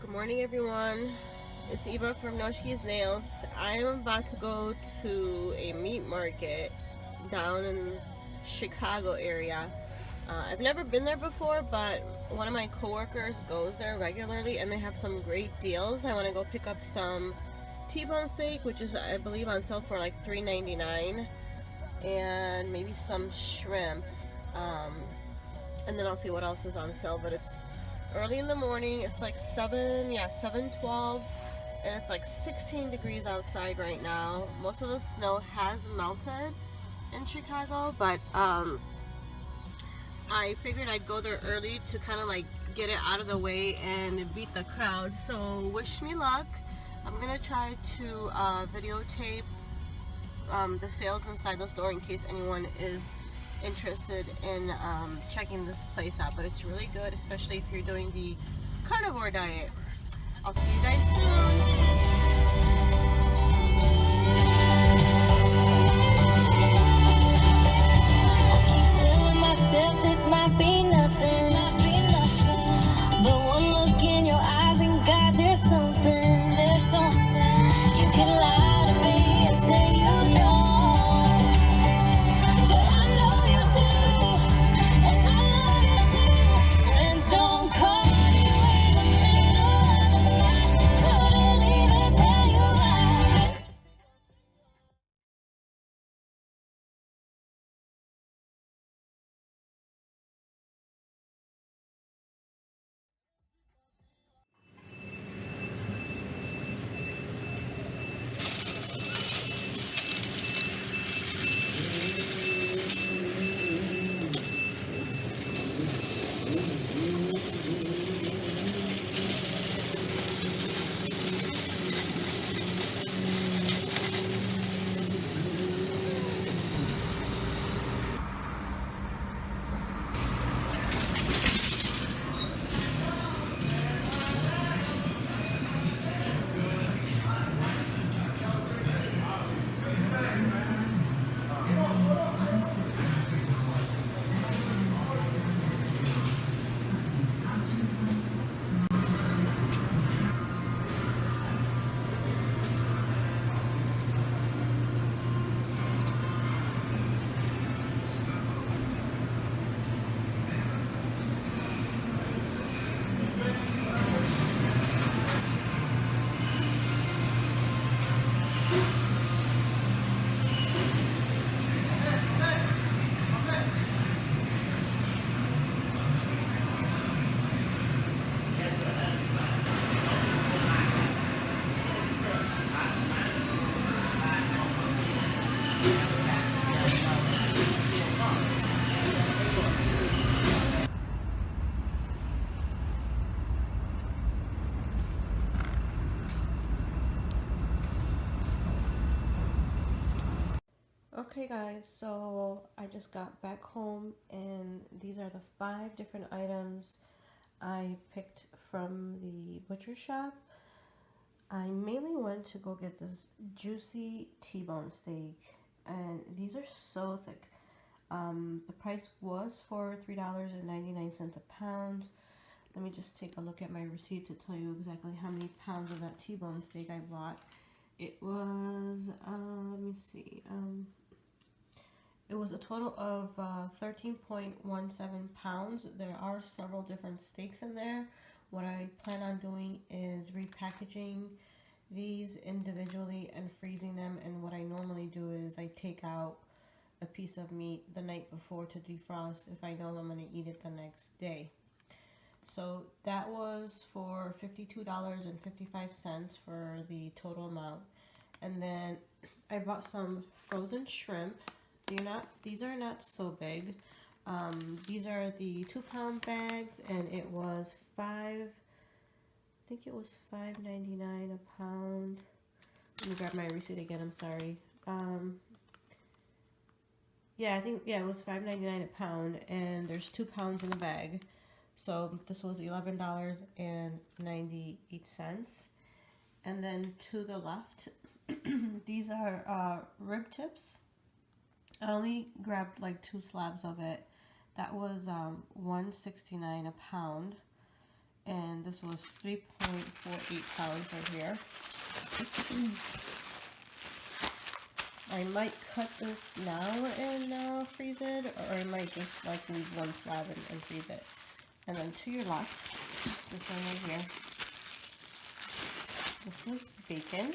Good morning, everyone. It's Eva from Noshki's Nails. I am about to go to a meat market down in Chicago area. I've never been there before, but one of my coworkers goes there regularly, and they have some great deals. I want to go pick up some T-bone steak, which is, I believe, on sale for like $3.99, and maybe some shrimp. Um, and then I'll see what else is on sale. But it's early in the morning. It's like 7:12, and it's like 16 degrees outside right now. Most of the snow has melted in Chicago, but I figured I'd go there early to kind of like get it out of the way and beat the crowd. So wish me luck. I'm gonna try to videotape the sales inside the store in case anyone is interested in checking this place out. But it's really good, especially if you're doing the carnivore diet. I'll see you guys soon. This might be nothing, but one look in your eyes and God, there's something. You can lie to me and say you don't, but I know you do, and I love you too. Friends don't call you in the middle of the night, couldn't even tell you why. Okay guys, so I just got back home, and these are the 5 different items I picked from the butcher shop. I mainly went to go get this juicy T-bone steak, and these are so thick. The price was for $3.99 a pound. Let me just take a look at my receipt to tell you exactly how many pounds of that T-bone steak I bought. It was, let me see, it was a total of 13.17 pounds. There are several different steaks in there. What I plan on doing is repackaging these individually and freezing them. And what I normally do is I take out a piece of meat the night before to defrost if I know I'm going to eat it the next day. So that was for $52.55 for the total amount. And then I bought some frozen shrimp. These are not so big. These are the 2-pound bags, and it was I think it was $5.99 a pound. Let me grab my receipt again, I'm sorry. Yeah, it was $5.99 a pound, and there's 2 pounds in the bag. So this was $11.98. And then to the left, these are rib tips. I only grabbed like 2 slabs of it. That was $1.69 a pound. and this was 3.48 pounds right here. I might cut this now and freeze it, or I might just like leave one slab and freeze it. And then to your left, this one right here, this is bacon,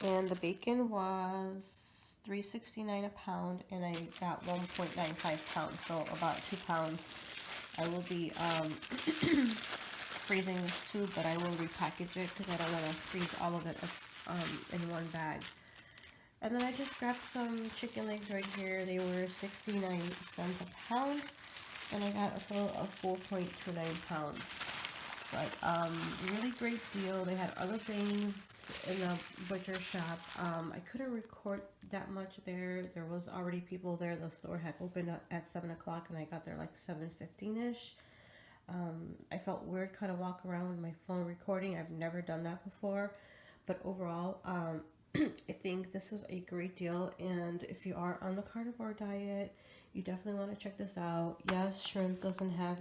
and the bacon was $3.69 a pound, and I got 1.95 pounds, so about 2 pounds. I will be freezing this too, but I will repackage it because I don't want to freeze all of it in one bag. And then I just grabbed some chicken legs right here. They were 69 cents a pound, and I got a total of 4.29 pounds. But really great deal. They had other things in the butcher shop. I couldn't record that much there. There was already people there. The store had opened at 7 o'clock, and I got there like 7:15ish. I felt weird kind of walk around with my phone recording. I've never done that before, but overall, I think this is a great deal, and if you are on the carnivore diet, you definitely want to check this out. Yes, shrimp doesn't have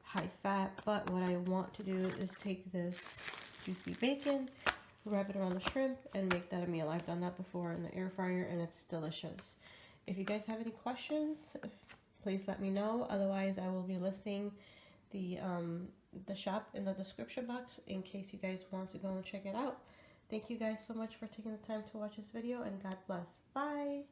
high fat, but what I want to do is take this juicy bacon, wrap it around the shrimp, and make that a meal. I've done that before in the air fryer, and it's delicious. If you guys have any questions, please let me know. Otherwise, I will be listing the shop in the description box in case you guys want to go and check it out. Thank you guys so much for taking the time to watch this video, and God bless. Bye!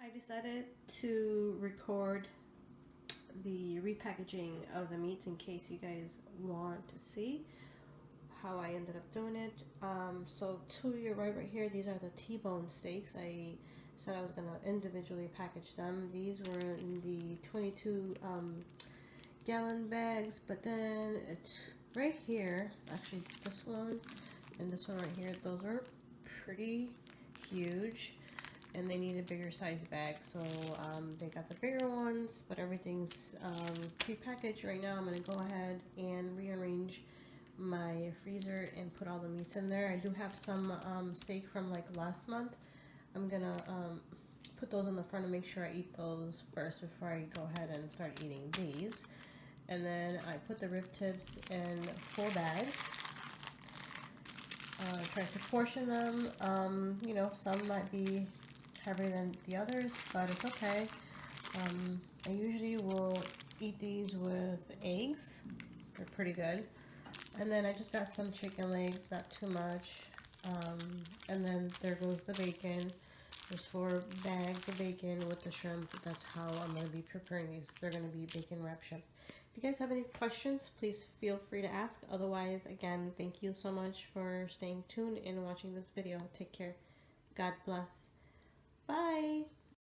I decided to record the repackaging of the meats in case you guys want to see how I ended up doing it. So to your right here, these are the T-bone steaks. I said I was going to individually package them. These were in the 22 gallon bags, but then it's right here, actually this one and this one right here, those are pretty huge, and they need a bigger size bag, so they got the bigger ones, but everything's pre-packaged right now. I'm going to go ahead and rearrange my freezer and put all the meats in there. I do have some steak from like last month. I'm going to put those in the front and make sure I eat those first before I go ahead and start eating these. And then I put the rib tips in 4 bags. Try to portion them. You know, some might be heavier than the others, but it's okay. I usually will eat these with eggs. They're pretty good. And then I just got some chicken legs, not too much. And then there goes the bacon. There's 4 bags of bacon with the shrimp. That's how I'm going to be preparing these. They're going to be bacon wrap shrimp. If you guys have any questions, please feel free to ask. Otherwise, again, thank you so much for staying tuned and watching this video. Take care. God bless. Bye.